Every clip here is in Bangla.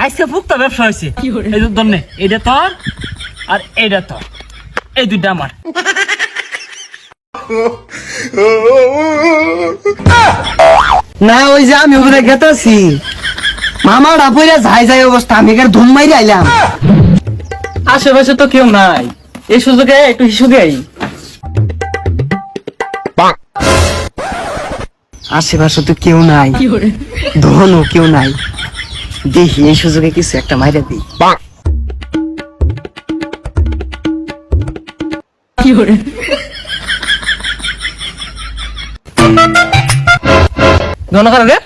আজকে ফুকতা ব্যবসা হয়েছে। এই যে ধরনে এটা তোর আর এইটা তোর, এই দুইটা আমার। না ওই যে আমি ওখানে গেতাছি মামা ডাপুরে যাই যাই অবস্থা, আমি এখানে ধুম মাইরে আইলাম। আশেপাশে তো কেউ নাই, এই সুযোগে একটু হিসু দেই। আশেপাশে তো কেউ নাই, ধনও কেউ নাই, দেখি এই সুযোগে কিছু একটা মাইরে দিই। ধনকার রে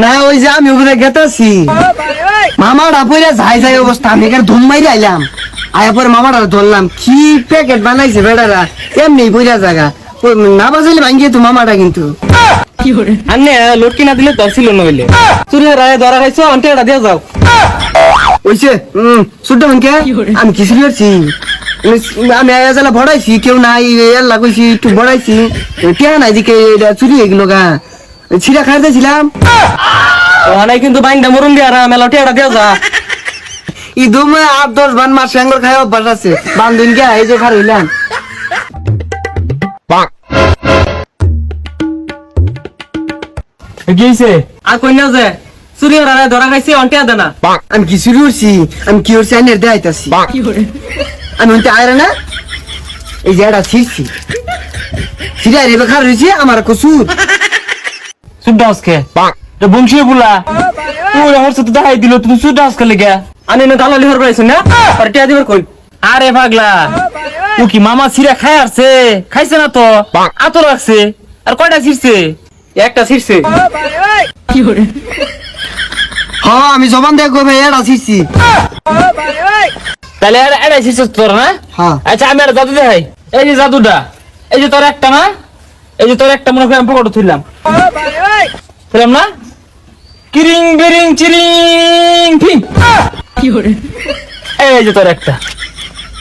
না ওই যে আমি ওখানে গেতাছি মামা ডাপুরে যাই যাই অবস্থা, আমি এখানে ধুম মাইরে আইলাম। আয়া পরে মামাটা ধরলাম, কি প্যাকেট বানাইছে বেটারা, এমনি বইরা জায়গা না বাজাইলে ভাঙ্গিয়ে তো মামাটা কিন্তু। আনে লোট কিনা দিলে ধরছিল নইলে চুরি রায় ধরা খাইছো, অন্টেটা দিয়ে যাও। ওইছে ছোট্ট মানকে আমি কিছু করছি, আমি আয়া জ্বালা ভরাইছি, কেউ নাই এল্লা কইছি একটু ভরাইছি, টিয়া নাই দিকে চুরি হয়ে গেল গা, ছিড়া খাইতেছিলাম। অনেক কিন্তু বাইন্দা মরুন দিয়ে আর মেলা টিয়াটা দিয়ে যা। ইদম 8-10 বান মাছ আঙ্গুর খাই অভ্যাস আছে, বান্ধুন কে এই যে খার হইলাম। গিয়েছে আর কই না যে চুরি রায় ধরা খাইছে, অন্টিয়া দেনা। আমি কি চুরি করছি, আমি কি করছি আইনের দেখাইতাছি। আমি হইতে আয়রা না, এই যে এটা ছিড়ছি, ছিড়া রেবে খার হয়েছে আমার কসুর। সুদাসকে তো বংশী বুলা তুই আমার সাথে দেখাই দিল, তুমি সুদাসকে লেগে আনি না দালালি হর পাইছ না, আর টিয়া দিবার কই। আরে পাগলা ও কি মামা ছিড়া খায় আসছে, খাইছে না তো আতো রাখছে, আর কয়টা ছিড়ছে? একটা ছিড়ছে। হ্যাঁ আমি জবান দিয়ে কবে এটা ছিড়ছি। তাহলে এটাই ছিড়ছিস তোর না? হ্যাঁ আচ্ছা আমি আর জাদু দেখাই, এই যে জাদুটা, এই যে তোর একটা না, এই যে তোর একটা মনে করি আমি পকেটে তুললাম না, কিরিং বিরিং চিরিং ফিং, এই যে তোর একটা,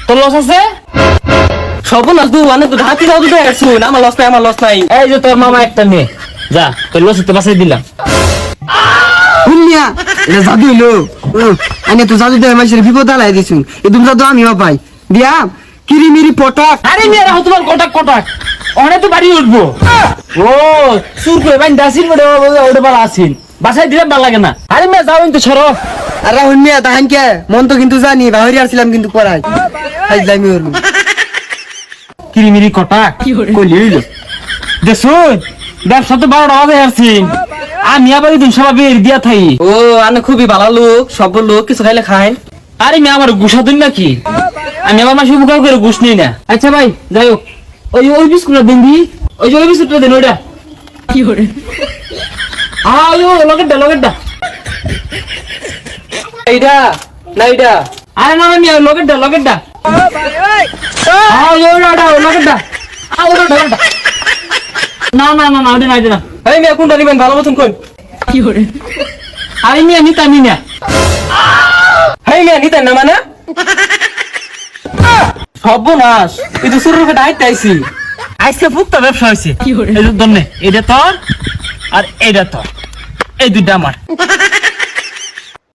তোর লস আছে সব না তুই মানে তো হাতি জাদু দেখাচ্ছ না, আমার লস নাই, আমার লস নাই। এই যে তোর মামা একটা মেয়ে, যা তোর লস তো বাঁচাই দিলাম। শুনিয়া এটা জাদু হইলো, আনে তো জাদু দেয় মাসের বিপদ আলাই দিছুন, এ তুমি জাদু আমিও পাই দিয়া কিরিমিরি পটাক। আরে মেয়ে রাখো তোমার কটাক কটাক, অনেক তো বাড়ি উঠবো। ও সুর করে বাইন দাসিন ওটা বলা আসিন, বাসায় দিলাম ভালো লাগে না। আরে মেয়ে যাও কিন্তু সরো। আর রাহুল মিয়া তাহান কে মন তো কিন্তু জানি বাহরি আসছিলাম কিন্তু পড়াই ফাইজলামি হইল। কিরিমিরি কটাক কইলি হইলো দেখুন, ব্যবসা তো 12টা বাজে আসছি, আমি আবার দিন সবাই বের দিয়া থাই। ও আনে খুবই ভালো লোক, সব লোক কিছু খাইলে খায়। আরে মেয়ে আমার গুসা দিন নাকি, আমি আমার মাসে মুখা করে ঘুষ নিই না। আচ্ছা ভাই যাই হোক, ওই ওই বিস্কুটটা দিন দি, ওই যে ওই বিস্কুটটা দেন, ওইটা কি করে লগেরটা এইটা না, এইটা আরে না আমি লগেরটা লগেরটা না না না না না না, এই মেয়ে কোনটা নিবেন ভালো মতন কই। কি করে আরে মেয়ে নিতাম না, এই মেয়ে নিতেন না মানে সর্বনাশ, এই তো শুরুর কাটা আইতে আইছি, আজকে ফুকতা ব্যবসা হয়েছে। এই ধরনে এটা তোর আর এইটা তোর, এই দুইটা আমার।